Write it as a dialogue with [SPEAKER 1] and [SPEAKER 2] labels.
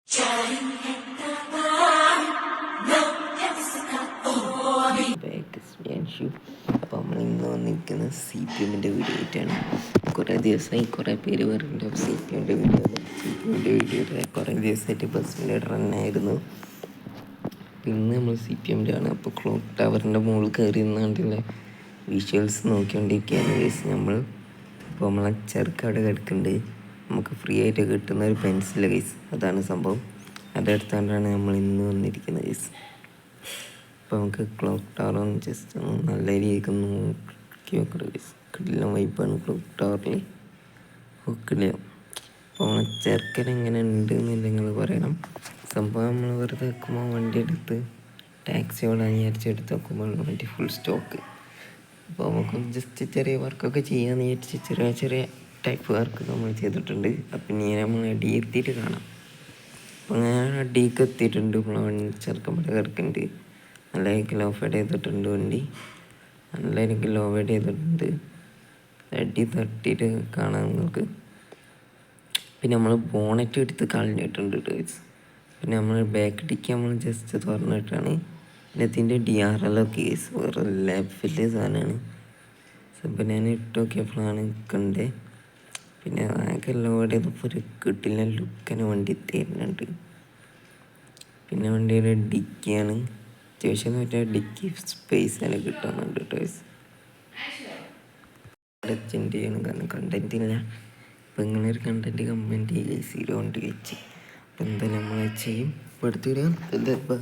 [SPEAKER 1] അപ്പോൾ നമ്മൾ ഇന്ന് വന്നിരിക്കുന്ന CPM-ൻ്റെ വീഡിയോ ആയിട്ടാണ്. കുറേ ദിവസമായി കുറേ പേര് പറയുന്നുണ്ട് CPM-ൻ്റെ വീഡിയോ കുറേ ദിവസമായിട്ട് ബസ്സിൻ്റെ റണ്ണായിരുന്നു. പിന്നെ നമ്മൾ CPM-ൻ്റെ ആണ്. അപ്പോൾ ക്ലോക്ക് ടവറിൻ്റെ മുകളിൽ കയറി നിന്നാണ്ടുള്ള വിഷ്വൽസ് നോക്കിക്കൊണ്ടിരിക്കുകയാണ് ഗൈസ് നമ്മൾ. അപ്പോൾ നമ്മളെ ചെറുക്ക് അവിടെ കിടക്കുന്നുണ്ട്. നമുക്ക് ഫ്രീ ആയിട്ട് കിട്ടുന്ന ഒരു പെൻസിൽ ഗൈസ്, അതാണ് സംഭവം. അതെടുത്തുകൊണ്ടാണ് നമ്മൾ ഇന്ന് വന്നിരിക്കുന്നത് ഗൈസ്. അപ്പോൾ നമുക്ക് ക്ലോക്ക് ടവർ ഒന്ന് ജസ്റ്റ് ഒന്ന് നല്ല രീതിക്ക് നോക്കി നോക്കട്ടെ ഗൈസ്. കിടിലം വൈബാണ് ക്ലോക്ക് ടവറിൽ നോക്കില്ല. അപ്പോൾ നമ്മളെ ചെറുക്കൻ എങ്ങനെ ഉണ്ട് എന്ന് നിങ്ങൾ പറയണം. സംഭവം നമ്മൾ വെറുതെ വെക്കുമ്പോൾ വണ്ടി എടുത്ത് ടാക്സി ഓടാൻ വിചാരിച്ചെടുത്ത് വെക്കുമ്പോൾ വണ്ടി ഫുൾ സ്റ്റോക്ക്. അപ്പോൾ നമുക്ക് ജസ്റ്റ് ചെറിയ വർക്കൊക്കെ ചെയ്യാമെന്ന് വിചാരിച്ച് ചെറിയ ചെറിയ ടൈപ്പ് വർക്ക് നമ്മൾ ചെയ്തിട്ടുണ്ട്. അപ്പം ഇനി നമ്മൾ അടി എത്തിയിട്ട് കാണാം. അപ്പോൾ ഞാൻ അടിയൊക്കെ എത്തിയിട്ടുണ്ട്. ഇപ്പോൾ ചെറുക്കൻ ഇവിടെ കിടക്കുന്നുണ്ട്. നല്ല എനിക്ക് ലോ ഫെഡ് ചെയ്തിട്ടുണ്ട് വണ്ടി, നല്ല എനിക്ക് ലോ ഫെഡ് ചെയ്തിട്ടുണ്ട്. അടി തട്ടിയിട്ട് കാണാം നിങ്ങൾക്ക്. പിന്നെ നമ്മൾ ബോണറ്റ് എടുത്ത് കളഞ്ഞിട്ടുണ്ട് ഗൈസ്. പിന്നെ നമ്മൾ ബാക്ക് ഡിക്ക് നമ്മൾ ജസ്റ്റ് തുറന്നിട്ടാണ്. പിന്നെ ഇതിൻ്റെ DRL കേസ് വേറെ ലെവല് സാധനമാണ്. അപ്പോൾ ഞാൻ ഇട്ട് നോക്കിയപ്പോഴാണ് കണ്ടേ. പിന്നെ ആകെ ലോഡ് ചെയ്തപ്പോൾ ഒരു കിട്ടില്ല ലുക്കനെ വണ്ടി തരുന്നുണ്ട്. പിന്നെ വണ്ടിയുടെ ഡിക്കിയാണ് അത്യാവശ്യം മറ്റേ ഡിക്കി സ്പേസിന് കിട്ടുന്നുണ്ട് ഗൈസ്. ചേഞ്ച് ചെയ്യണം കാരണം കണ്ടൻറ്റ് ഇല്ല. അപ്പോൾ ഇങ്ങനെ ഒരു കണ്ടൻറ്റ് കമൻറ്റ് ചെയ്യുക 0 കൊണ്ട് വെച്ച്. അപ്പോൾ എന്തായാലും നമ്മൾ ചെയ്യും. ഇപ്പോൾ എടുത്ത് വരിക. ബൈ.